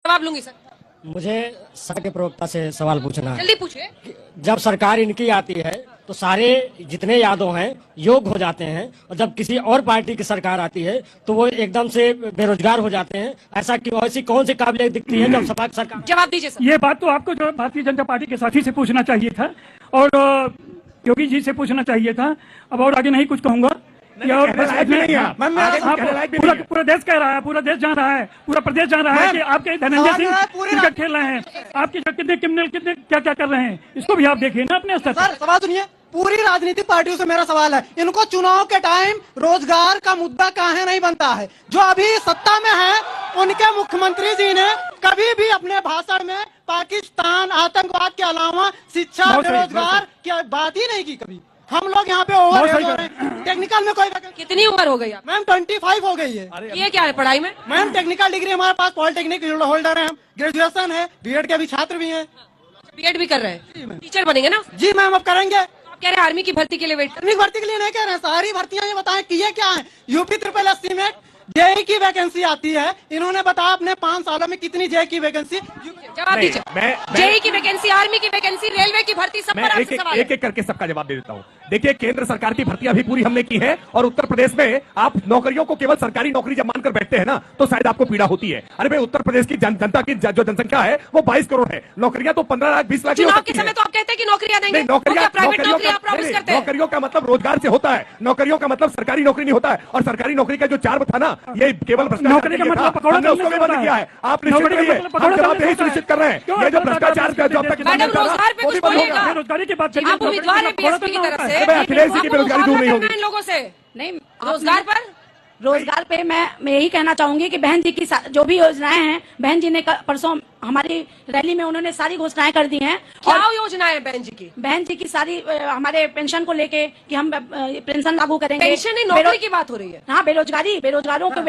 जवाब लूंगी सर। मुझे सर के प्रवक्ता से सवाल पूछना है। जल्दी पूछिए। जब सरकार इनकी आती है तो सारे जितने यादव हैं योग्य हो जाते हैं, और जब किसी और पार्टी की सरकार आती है तो वो एकदम से बेरोजगार हो जाते हैं। ऐसा क्यों? ऐसी कौन सी काबिलियत दिखती है जब सपा की सरकार? जवाब दीजिए सर। ये बात तो आपको जो भारतीय जनता पार्टी के साथी से पूछना चाहिए था, और योगी जी से पूछना चाहिए था। अब और आगे नहीं कुछ कहूंगा। पूरा देश कह रहा है, पूरा देश जान रहा है, पूरा प्रदेश जान रहा है कि आपके धनंजय सिंह क्रिकेट खेल रहे हैं, आपके कितने क्रिमिनल कितने क्या क्या कर रहे हैं, इसको भी आप देखिए ना अपने स्तर पर। सवाल सुनिए, पूरी राजनीतिक पार्टियों से मेरा सवाल है, इनको चुनाव के टाइम रोजगार का मुद्दा काहे नहीं बनता है? जो अभी सत्ता में है उनके मुख्यमंत्री जी ने कभी भी अपने भाषण में पाकिस्तान, आतंकवाद के अलावा शिक्षा, बेरोजगार की बात ही नहीं की कभी। हम लोग यहाँ पे ओवर हो रहे हैं। टेक्निकल में कोई कितनी उम्र हो गई? मैम 25 हो गई है। ये क्या है पढ़ाई में? मैम टेक्निकल डिग्री हमारे पास, पॉलिटेक्निक होल्डर है, हम ग्रेजुएशन है, बीएड के भी छात्र भी हैं। बीएड भी कर रहे हैं, टीचर बनेंगे ना? जी मैम, अब करेंगे। आप कह रहे हैं आर्मी की भर्ती के लिए वेट? आर्मी भर्ती के लिए नहीं कह रहे हैं, सारी भर्तियां ये बताएं कि ये क्या है। यूपी SSC में जेई की वैकेंसी आती है, इन्होंने बताया अपने 5 सालों में कितनी जेई की वैकेंसी। जवाब दीजिए। जेई की वैकेंसी, आर्मी की वैकेंसी, रेलवे की भर्ती, सब पर आपसे सवाल है। एक एक करके सबका जवाब दे देता हूँ। देखिए, केंद्र सरकार की भर्तियां भी पूरी हमने की है, और उत्तर प्रदेश में आप नौकरियों को केवल सरकारी नौकरी जब मानकर बैठते हैं ना, तो शायद आपको पीड़ा होती है। अरे भाई, उत्तर प्रदेश की जनता की जो जनसंख्या है वो 22 करोड़ है, नौकरियां तो 15 लाख 20 लाख की हो चुनाव सकती के है। समय तो आप कहते हैं कि नौकरियां देंगे, नौकरियों का का मतलब रोजगार से होता है, नौकरियों का मतलब सरकारी नौकरी नहीं होता है। और सरकारी नौकरी का जो चार्म था ना, ये केवल नौकरी का मतलब पकौड़ा उसको भी बंद किया है। आप निश्चित रहिए, हम जवाब यही सुनिश्चित कर रहे हैं। ये जो भ्रष्टाचार का जो अब तक मैडम रोजगार पे कुछ बोलिएगा। बेरोजगारी की बात आप उम्मीदवार है बीएसपी की तरफ से, अखिलेश जी की बेरोजगारी दूर नहीं होगी। इन लोगों से नहीं, रोजगार पर रोजगार पे मैं यही कहना चाहूंगी कि बहन जी की जो भी योजनाएं हैं, बहन जी ने परसों हमारी रैली में उन्होंने सारी घोषणाएं कर दी हैं। क्या योजनाएं है बहन जी की? बहन जी की सारी हमारे पेंशन को लेके कि हम पेंशन लागू करेंगे। पेंशन नहीं, नौकरी की बात हो रही है। हाँ, बेरोजगारों को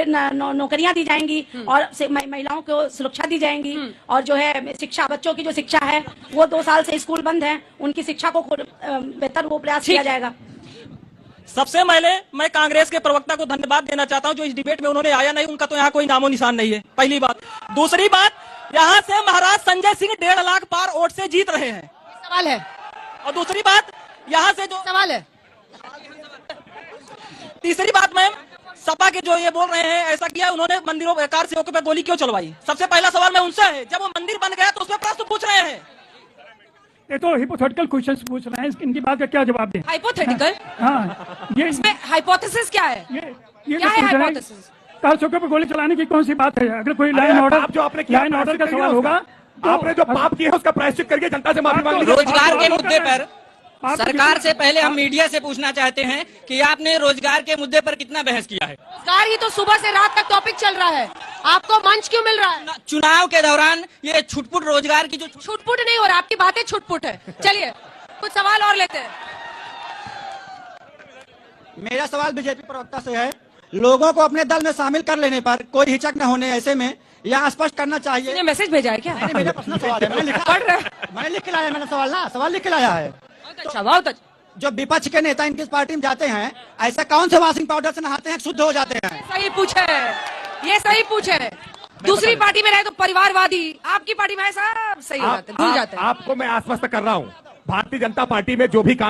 नौकरियां दी जाएंगी, और महिलाओं को सुरक्षा दी जाएंगी। और जो है शिक्षा, बच्चों की जो शिक्षा है वो 2 साल से स्कूल बंद है, उनकी शिक्षा को बेहतर वो प्रयास किया जाएगा। सबसे पहले मैं कांग्रेस के प्रवक्ता को धन्यवाद देना चाहता हूं, जो इस डिबेट में उन्होंने आया नहीं, उनका तो यहाँ कोई नामो निशान नहीं है, पहली बात। दूसरी बात, यहाँ से महाराज संजय सिंह 1.5 लाख पार वोट से जीत रहे हैं। सवाल है। और दूसरी बात, यहाँ से जो सवाल है। तीसरी बात मैम, सपा के जो ये बोल रहे हैं ऐसा किया, उन्होंने मंदिरों कार सेवकों पे गोली क्यों चलवाई? सबसे पहला सवाल मैं उनसे है, जब वो मंदिर बन गया तो उस पर प्रश्न पूछ रहे हैं। ये तो हिपोथेटिकल क्वेश्चन पूछ रहे हैं, इनकी बात का क्या जवाब दें? हाइपोथेटिकल? हाँ, ये इसमें हाइपोथेसिस क्या है? ये क्या है हाइपोथेसिस? कार चौके पर गोली चलाने की कौन सी बात है? अगर कोई लाइन ऑर्डर का सवाल होगा, आपने जो पाप किया है उसका प्रायश्चित करके जनता से माफी मांग लीजिए। रोजगार के मुद्दे पर सरकार से पहले हम मीडिया से पूछना चाहते हैं कि आपने रोजगार के मुद्दे पर कितना बहस किया है? रोजगार ही तो सुबह से रात तक टॉपिक चल रहा है, आपको मंच क्यों मिल रहा है? चुनाव के दौरान ये छुटपुट रोजगार की जो छुटपुट नहीं हो रहा, आपकी बातें छुटपुट है। चलिए कुछ सवाल और लेते हैं। मेरा सवाल बीजेपी प्रवक्ता से है, लोगों को अपने दल में शामिल कर लेने पर कोई हिचक न होने, ऐसे में यह स्पष्ट करना चाहिए। मैसेज भेजा है क्या? मेरा पर्सनल सवाल है, मैंने लिख के लाया, मैंने सवाल लिख के लाया है। अच्छा, बहुत अच्छा। जो विपक्ष के नेता इनकी पार्टी में जाते हैं, ऐसा कौन से वॉशिंग पाउडर से नहाते हैं शुद्ध हो जाते हैं? सही पूछे, ये सही पूछे। दूसरी पार्टी में रहे तो परिवारवादी, आपकी पार्टी में ऐसा सही बात है, भूल जाते हैं। आपको मैं आश्वस्त कर रहा हूँ, भारतीय जनता पार्टी में जो भी काम